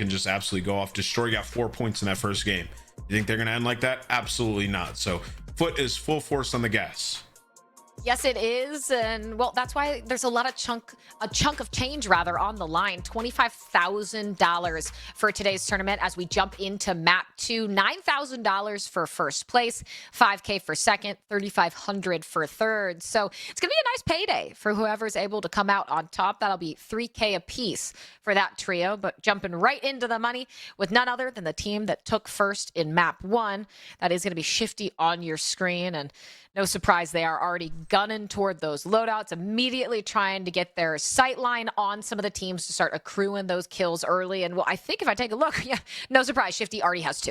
can just absolutely go off. Destroy got 4 points in that first game. You think they're going to end like that? Absolutely not. So Foot is full force on the gas. Yes, it is. And well, that's why there's a lot of chunk of change rather on the line. $25,000 for today's tournament as we jump into map 2. $9,000 for first place, $5K for second, $3,500 for third. So it's gonna be a nice payday for whoever's able to come out on top. That'll be $3K a piece for that trio. But jumping right into the money with none other than the team that took first in map 1. That is gonna be Shifty on your screen, and no surprise, they are already gunning toward those loadouts, immediately trying to get their sight line on some of the teams to start accruing those kills early. And well, I think if I take a look, yeah, no surprise, Shifty already has 2.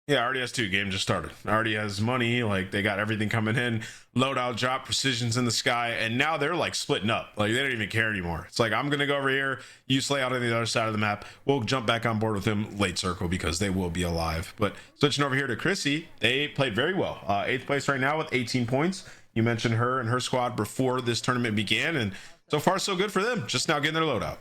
Yeah, already has 2. Game just started. Already has money. Like, they got everything coming in. Loadout drop, precision's in the sky, and now they're like splitting up. Like, they don't even care anymore. It's like, I'm gonna go over here, you slay out on the other side of the map. We'll jump back on board with them late circle because they will be alive. But switching over here to Chrissy, they played very well. 8th place right now with 18 points. You mentioned her and her squad before this tournament began, and so far so good for them. Just now getting their loadout.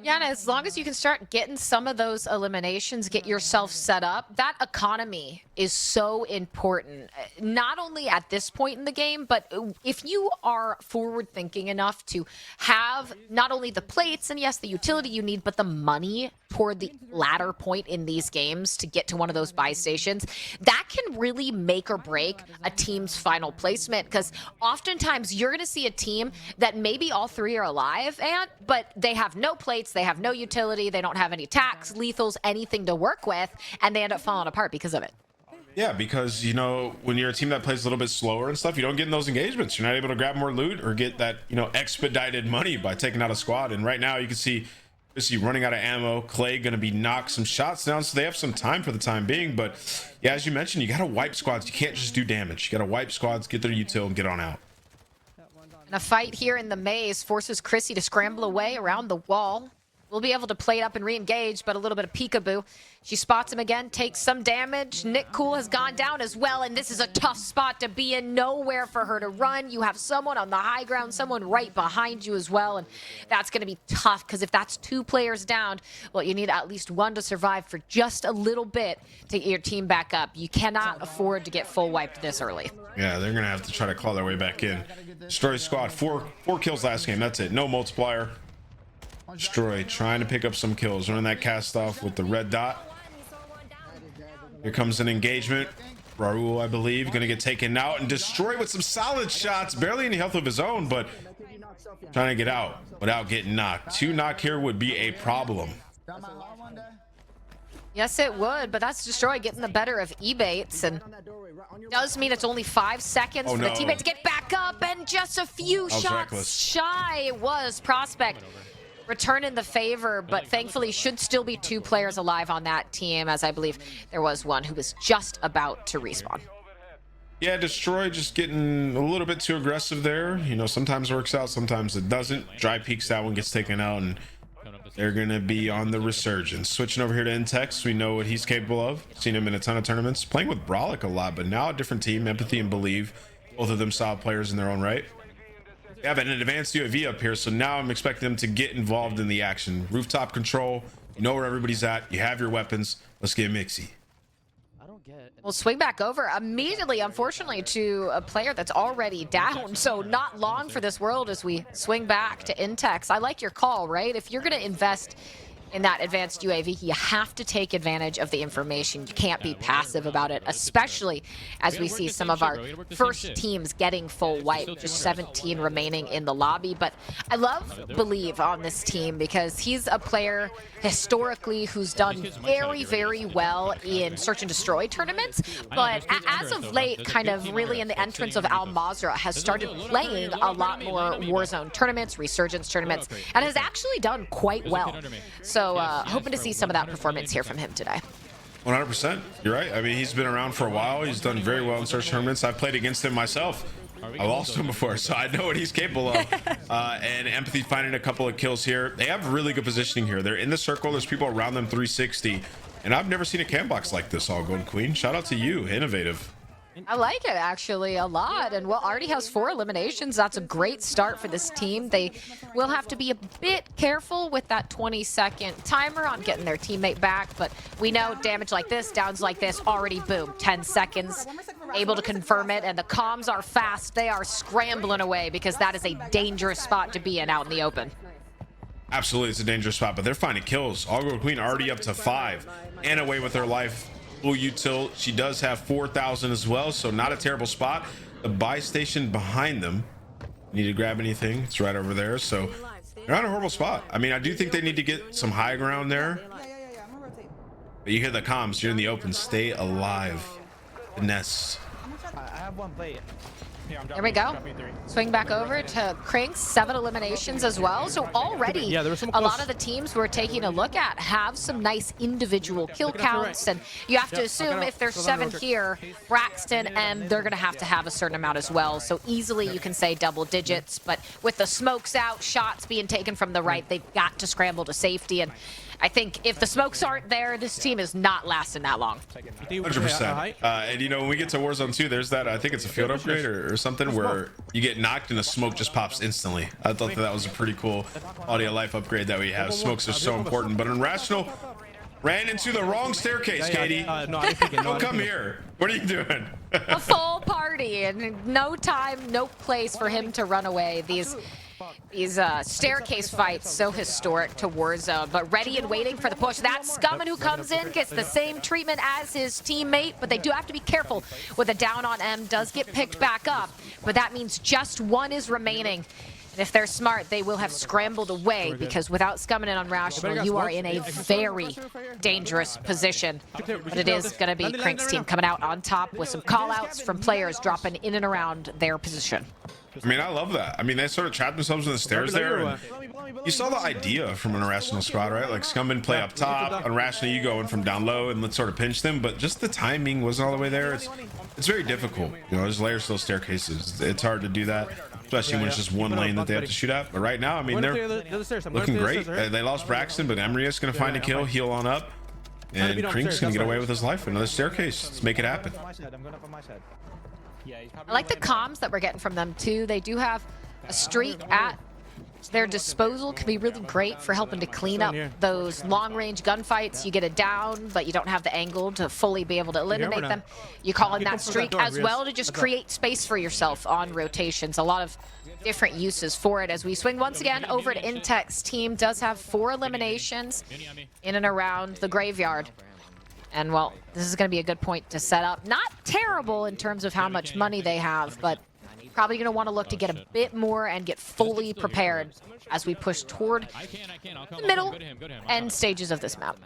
Yeah, and as long as you can start getting some of those eliminations, get yourself set up, that economy is so important, not only at this point in the game, but if you are forward thinking enough to have not only the plates and yes, the utility you need, but the money toward the latter point in these games to get to one of those buy stations, that can really make or break a team's final placement. Because oftentimes you're going to see a team that maybe all 3 are alive, but they have no plates, they have no utility, they don't have any tax, lethals, anything to work with, and they end up falling apart because of it. Yeah, because, you know, when you're a team that plays a little bit slower and stuff, you don't get in those engagements. You're not able to grab more loot or get that, you know, expedited money by taking out a squad. And right now you can see running out of ammo. Clay going to be knocked some shots down, so they have some time for the time being. But yeah, as you mentioned, you got to wipe squads. You can't just do damage. You got to wipe squads, get their util, and get on out. And a fight here in the maze forces Chrissy to scramble away around the wall. We'll be able to play it up and re-engage, but a little bit of peekaboo. She spots him again, takes some damage. Nick Cool has gone down as well, and this is a tough spot to be in. Nowhere for her to run. You have someone on the high ground, someone right behind you as well, and that's going to be tough, because if that's 2 players down, well, you need at least 1 to survive for just a little bit to get your team back up. You cannot afford to get full wiped this early. Yeah, they're going to have to try to claw their way back in. Destroy squad, 4 kills last game. That's it. No multiplier. Destroy trying to pick up some kills, running that cast off with the red dot. Here comes an engagement. Raul, I believe, gonna get taken out, and Destroy with some solid shots, barely any health of his own, but trying to get out without getting knocked. 2 knock here would be a problem. Yes, it would, but that's Destroy getting the better of Ebates, and does mean it's only 5 seconds for the teammate to get back up, and just a few shots shy was Prospect returning the favor, but thankfully should still be 2 players alive on that team, as I believe there was one who was just about to respawn. Yeah, Destroy just getting a little bit too aggressive there. You know, sometimes it works out, sometimes it doesn't. Dry peeks, that one gets taken out, and they're gonna be on the resurgence. Switching over here to Intex, we know what he's capable of. Seen him in a ton of tournaments, playing with Brolic a lot, but now a different team. Empathy and Believe, both of them solid players in their own right. They have an advanced UAV up here, so now I'm expecting them to get involved in the action. Rooftop control, you know where everybody's at, you have your weapons. Let's get mixy. We'll swing back over immediately, unfortunately, to a player that's already down. So not long for this world as we swing back to Intex. I like your call, right? If you're going to invest in that advanced UAV, you have to take advantage of the information. You can't be passive about it, especially as we see some of our first teams getting full wipe, just 17 remaining in the lobby. But I love Believe on this team because he's a player historically who's done very, very well in search and destroy tournaments. But as of late, kind of really in the entrance of Al Mazrah, has started playing a lot more Warzone tournaments, Resurgence tournaments, and has actually done quite well. So hoping to see some of that performance here from him today. 100%. You're right. I mean, he's been around for a while. He's done very well in search tournaments. I've played against him myself. I lost him before, so I know what he's capable of. And Empathy finding a couple of kills here. They have really good positioning here. They're in the circle. There's people around them 360. And I've never seen a cam box like this all Golden Queen. Shout out to you. Innovative. I like it actually a lot, and well, already has 4 eliminations. That's a great start for this team. They will have to be a bit careful with that 20-second timer on getting their teammate back, but we know damage like this, downs like this, already boom, 10 seconds, able to confirm it, and the comms are fast. They are scrambling away because that is a dangerous spot to be in out in the open. Absolutely, it's a dangerous spot, but they're finding kills. Allgold Queen already up to 5 and away with her life. Full util. She does have 4,000 as well, so not a terrible spot. The buy station behind them. Need to grab anything? It's right over there. So they're not a horrible spot. I mean, I do think they need to get some high ground there. But you hear the comms. You're in the open. Stay alive. Finesse. I have one plate. Here we go. Swing back over to Crinks, 7 eliminations as well. So already a lot of the teams we're taking a look at have some nice individual kill counts. And you have to assume if there's 7 here, Braxton and they're going to have a certain amount as well. So easily you can say double digits. But with the smokes out, shots being taken from the right, they've got to scramble to safety. And I think if the smokes aren't there, this team is not lasting that long. 100%. And you know, when we get to Warzone 2, there's that, I think it's a field upgrade or something where you get knocked and the smoke just pops instantly. I thought that was a pretty cool audio life upgrade that we have. Smokes are so important, but Irrational ran into the wrong staircase, Katie. Don't come here. What are you doing? A full party and no time, no place for him to run away. These staircase fights, so historic to Warzone, but ready and waiting for the push. That Scumman who comes in gets the same treatment as his teammate, but they do have to be careful with a down on M. Does get picked back up, but that means just 1 is remaining. And if they're smart, they will have scrambled away, because without Scumman and Unrational, you are in a very dangerous position. But it is going to be Crink's team coming out on top with some call-outs from players dropping in and around their position. I mean, I love that. I mean, they sort of trapped themselves in the stairs there. And you saw the idea from an Irrational squad, right? Like Scumman play up top, Irrational you go in from down low and let's sort of pinch them. But just the timing wasn't all the way there. It's very difficult. You know, there's layers, still staircases. It's hard to do that, especially when it's just one lane that they have to shoot at. But right now, I mean, they're looking great. They lost Braxton, but Emrius going to find a kill, heal on up. And Krink's going to get away with his life. Another staircase. Let's make it happen. I like the comms that we're getting from them too. They do have a streak at their disposal, can be really great for helping to clean up those long-range gunfights. You get it down, but you don't have the angle to fully be able to eliminate them. You call in that streak as well to just create space for yourself on rotations. A lot of different uses for it as we swing once again over to Intech's team. Does have 4 eliminations in and around the graveyard. And, well, this is going to be a good point to set up. Not terrible in terms of how much money they have, but probably going to want to look to get a bit more and get fully prepared as we push toward the middle end stages of this map.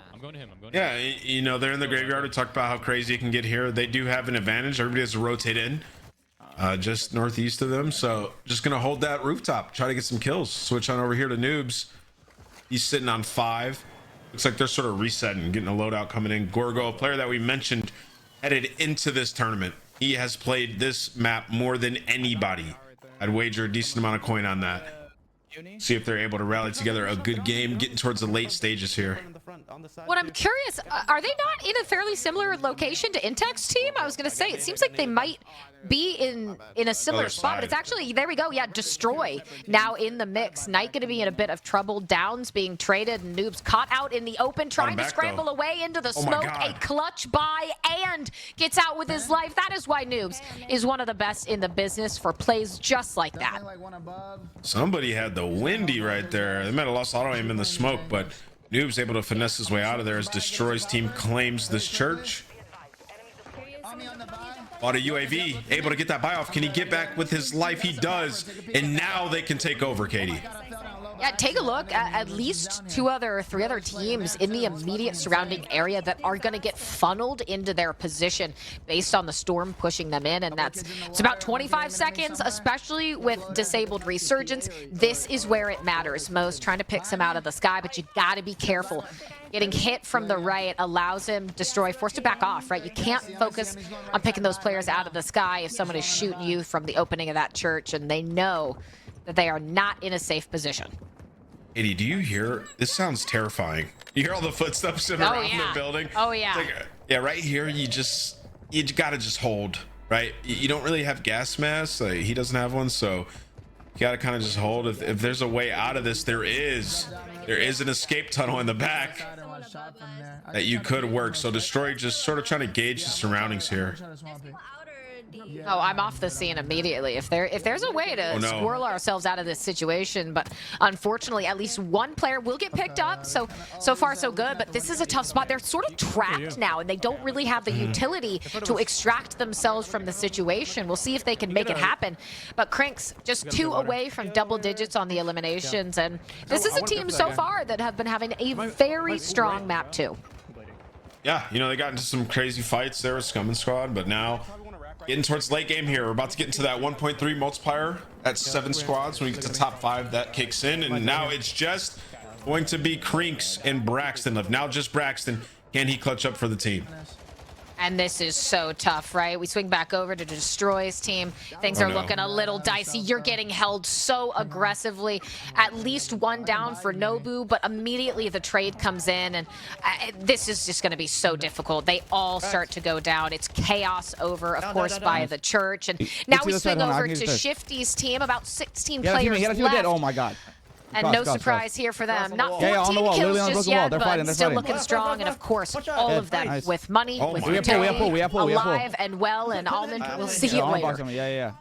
Yeah, you know, they're in the graveyard. We talked about how crazy it can get here. They do have an advantage. Everybody has to rotate in just northeast of them. So just going to hold that rooftop, try to get some kills. Switch on over here to Noobs. He's sitting on 5. Looks like they're sort of resetting, getting a loadout coming in. Gorgo, a player that we mentioned, headed into this tournament. He has played this map more than anybody. I'd wager a decent amount of coin on that. See if they're able to rally together a good game, getting towards the late stages here. What I'm curious, are they not in a fairly similar location to Intech's team? I was going to say, it seems like they might be in a similar spot, but it's actually, there we go, yeah, Destroy now in the mix. Knight going to be in a bit of trouble. Downs being traded, and Noobs caught out in the open, trying to scramble away into the smoke. A clutch buy and gets out with his life. That is why Noobs is one of the best in the business for plays just like that. Somebody had the windy right there. They might have lost auto aim in the smoke, but Noob's able to finesse his way out of there as Destroy's team claims this church. Bought a UAV, able to get that buy off. Can he get back with his life? He does. And now they can take over, Katie. Yeah, take a look at least 3 other teams in the immediate surrounding area that are going to get funneled into their position based on the storm pushing them in, and it's about 25 seconds, especially with disabled resurgence. This is where it matters most, trying to pick some out of the sky, but you got to be careful. Getting hit from the right allows him, Destroy, forced to back off, right? You can't focus on picking those players out of the sky if someone is shooting you from the opening of that church, and they know that they are not in a safe position. Katie, do you hear? This sounds terrifying. You hear all the footsteps in around the building? Oh, yeah. Like, yeah, right here, you gotta just hold. right? You don't really have gas masks. Like, he doesn't have one, so you gotta kind of just hold. If there's a way out of this, there is an escape tunnel in the back that you could work. So Destroy just sort of trying to gauge the surroundings here. Oh, I'm off the scene immediately. If there's a way to squirrel ourselves out of this situation, but unfortunately, at least one player will get picked up. So far so good, but this is a tough spot. They're sort of trapped now, and they don't really have the utility to extract themselves from the situation. We'll see if they can make it happen. But Crinks just 2 away from double digits on the eliminations, and this is a team so far that have been having a very strong map 2. Yeah, you know, they got into some crazy fights there with Scum and Squad, but now getting towards late game here. We're about to get into that 1.3 multiplier at 7 squads. When we get to top 5, that kicks in, and now it's just going to be Crinks and Braxton left. Now just Braxton. Can he clutch up for the team? And this is so tough, right? We swing back over to Destroy's team. Things are looking a little dicey. You're getting held so aggressively. At least 1 down for Nobu, but immediately the trade comes in, and this is just going to be so difficult. They all start to go down. It's chaos over, of course, by the church. And now we swing over to Shifty's team. About 16 players left. Oh my God. And no surprise here for them. Not 14 kills just yet, but still looking strong. And of course, all of them with money, with utility, alive and well. And Almond, we'll see you later. Yeah.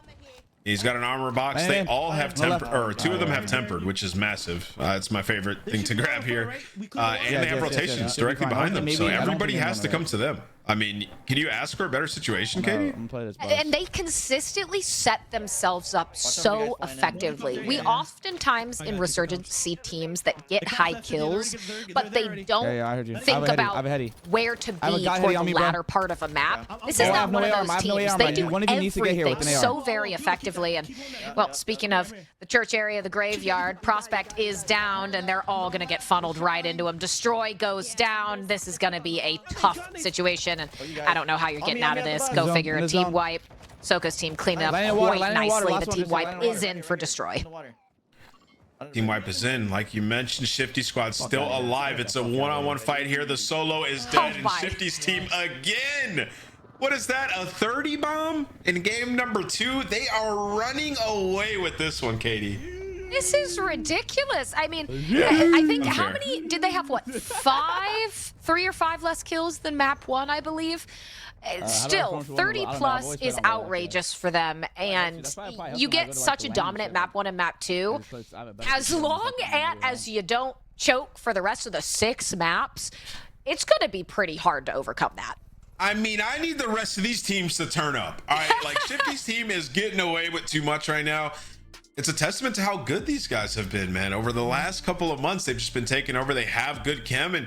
He's got an armor box. They all have tempered, or 2 of them have tempered, which is massive. It's my favorite thing to grab here. And they have rotations directly behind them, so everybody has to come to them. I mean, can you ask for a better situation, Katie? And they consistently set themselves up so effectively. We oftentimes in Resurgence see teams that get high kills, but they don't think about where to be for the latter part of a map. This is not one of those teams. They do everything so very effectively. And, well, speaking of the church area, the graveyard, Prospect is down, and they're all going to get funneled right into him. Destroy goes down. This is going to be a tough situation. And I don't know how you're getting out of this. Go figure. A team wipe. Soka's team cleaned up quite nicely. The team wipe is in for Destroy. Team wipe is in. Like you mentioned, Shifty Squad still alive. It's a one-on-one fight here. The solo is dead, and Shifty's team again. What is that? A 30 bomb in game number 2? They are running away with this one, Katie. This is ridiculous. I mean, I think how many did they have? What, 3 or 5 less kills than map 1, I believe. Still, 30 plus is outrageous for them, and you get such a dominant map 1 and map 2. As long as you don't choke for the rest of the 6 maps, it's going to be pretty hard to overcome that. I mean, I need the rest of these teams to turn up. All right, like Shifty's team is getting away with too much right now. It's a testament to how good these guys have been, man. Over the last couple of months, they've just been taking over. They have good chem, and